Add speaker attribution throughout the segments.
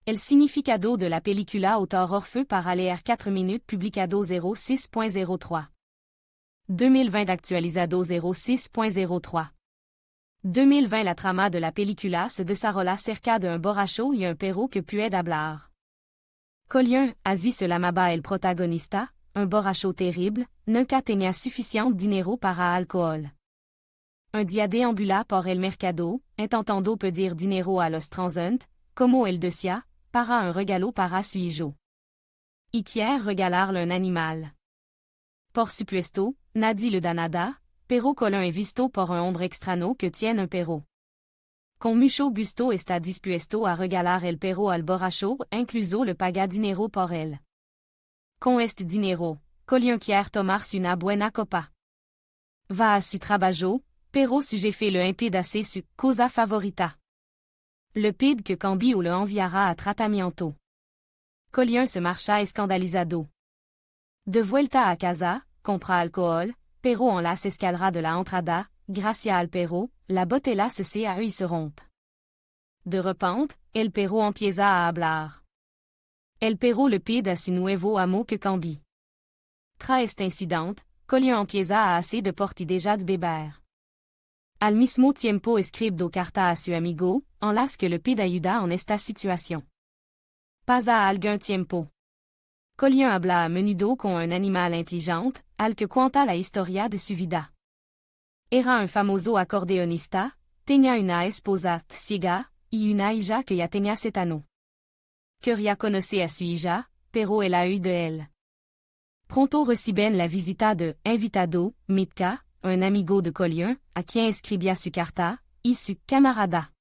Speaker 1: El significado de la película autor Orfeu para leer 4 minutes publicado 06.03. 2020 d'actualizado 06.03. 2020 La trama de la película se desarrolla cerca de un borracho y un perro que puede hablar. Collier, así se llamaba el protagonista, un borracho terrible, nunca tenía suficiente dinero para alcohol. Un día déambula por el mercado, intentando pedir dinero a los transeuntes, como él decía, para un regalo para su hijo. Y quiere regalarle un animal. Por supuesto, nadie le da nada, pero Colin es visto por un hombre extraño que tiene un perro. Con mucho gusto está dispuesto a regalar el perro al borracho, incluso le paga dinero por él. Con este dinero, Colin quiere tomarse una buena copa. Va a su trabajo, pero su jefe le impide hacer su cosa favorita. Le pide que cambie o le enviará a tratamiento. Colin se marcha escandalizado. De vuelta a casa, compra alcohol, pero en las escaleras de la entrada, gracias al perro, la botella se sea y se rompe. De repente, el perro empieza a hablar. El perro le pide a su nuevo amo que cambie. Tras este incidente, Colin empieza a hacer deporte de beber. Al mismo tiempo escribe carta a su amigo, en las que le pide ayuda en esta situación. Pasa algún tiempo. Colin habla a menudo con un animal inteligente, al que cuenta la historia de su vida. Era un famoso acordeonista, tenía una esposa ciega, y una hija que ya tenía 7 años. Quería conocer a su hija, pero él huido de él. Pronto reciben la visita de invitado, Mitka, un amigo de Colin, a quien escribía su carta, y su camarada.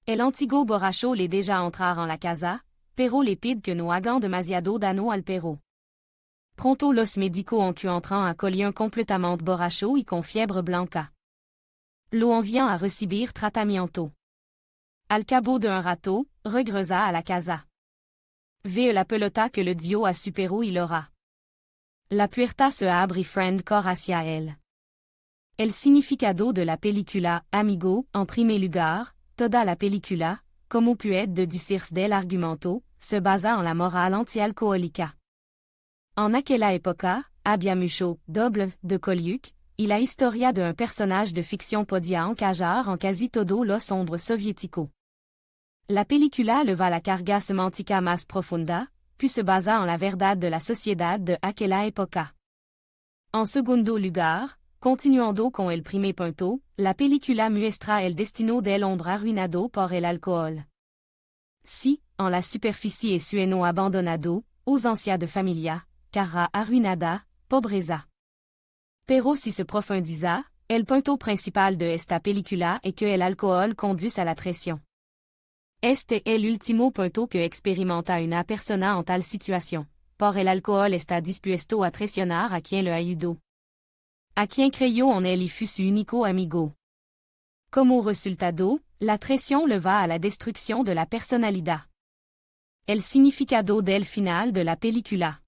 Speaker 1: El antiguo borracho le deja entrar en la casa, pero le pide que no hagan demasiado daño al perro. Pronto los médicos encuentran a Colin completamente borracho y con fiebre blanca. Lo envían a recibir tratamiento. Al cabo de un rato, regresa a la casa. Ve la pelota que le dio a su perro y Laura. La puerta se abre y friend corre hacia él. El significado de la película, amigo, en primer lugar, toda la película, como puede deducirse del argumento, se basa en la moral antialcohólica. En aquella época, había mucho doble de Kolyuk, y la historia de un personaje de ficción podía encajar en casi todo los hombres soviéticos. La película leva la carga semántica más profunda, puis se basa en la verdad de la sociedad de aquella época. En segundo lugar, continuando con el primer punto, la película muestra el destino del hombre arruinado por el alcohol. Si, en la superficie es sueno abandonado, ausencia de familia, cara arruinada, pobreza. Pero si se profundiza, el punto principal de esta película es que el alcohol conduce a la traición. Este es el último punto que experimenta una persona en tal situación, por el alcohol está dispuesto a traicionar a quien le ayudó. A quien creyó en él y fut su único amigo. Como resultado, la traición le va a la destrucción de la personalidad. El significado del final de la película.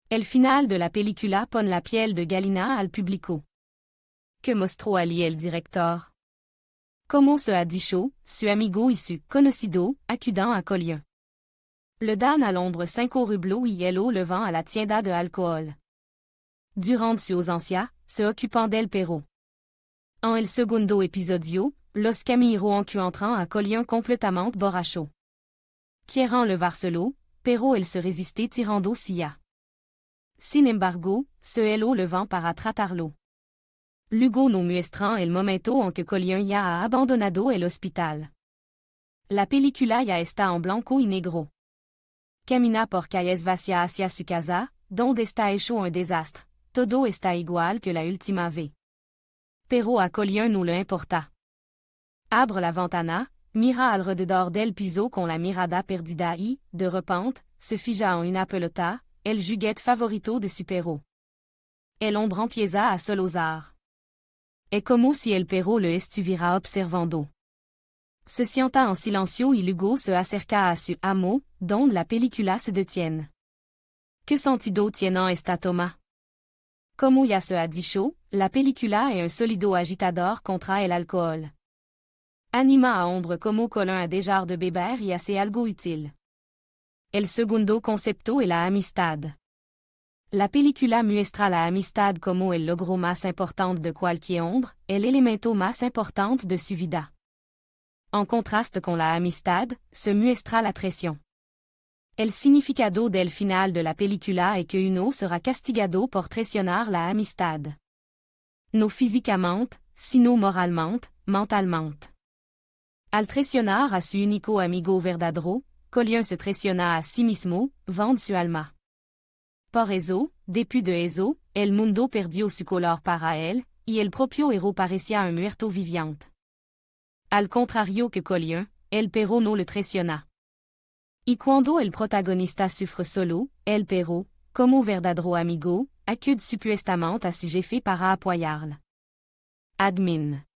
Speaker 1: El final de la película pone la piel de gallina al público. Que mostró allí el director? Como se ha dicho, su amigo y su conocido acuden a Colin. Le dan al hombre 5 rublos y él le vend a la tienda de alcohol. Durant su ausencia, se ocupan del perro. En el segundo episodio, los camilleros encuentran a Colin completamente borracho. Quieren levárselo, pero él se resiste tirando silla. Sin embargo, se él le vend para tratarlo. Luego no muestran el momento en que Colin ya ha abandonado el hospital. La película ya está en blanco y negro. Camina por calles vacías hacia su casa, donde está hecho un desastre. Todo está igual que la última vez. Pero a Colin no le importa. Abre la ventana, mira alrededor del piso con la mirada perdida y, de repente, se fija en una pelota, el juguete favorito de su perro. El hombre empieza a sollozar. Es como si el perro le estuviera observando. Se sienta en silencio y luego se acerca a su amo, donde la película se detiene. ¿Qué sentido tiene esta toma? Como ya se ha dicho, la película es un sólido agitador contra el alcohol. Anima a ombre como colun a dejar de beber y hace algo útil. El segundo concepto es la amistad. La película muestra la amistad como el logro más importante de cualquier hombre, el elemento más importante de su vida. En contraste con la amistad, se muestra la traición. El significado del final de la película es que uno será castigado por traicionar la amistad. No físicamente, sino moralmente, mentalmente. Al traicionar a su único amigo verdadero, Collion se traiciona a sí mismo, vende su alma. Por eso, depuis de eso, el mundo perdió su color para él, y el propio héros parecía un muerto viviente. Al contrario que Collion, el perro no le traiciona. Y cuando el protagonista sufre solo, el perro, como verdadero amigo, acude supuestamente a su jefe para apoyarle. Admin.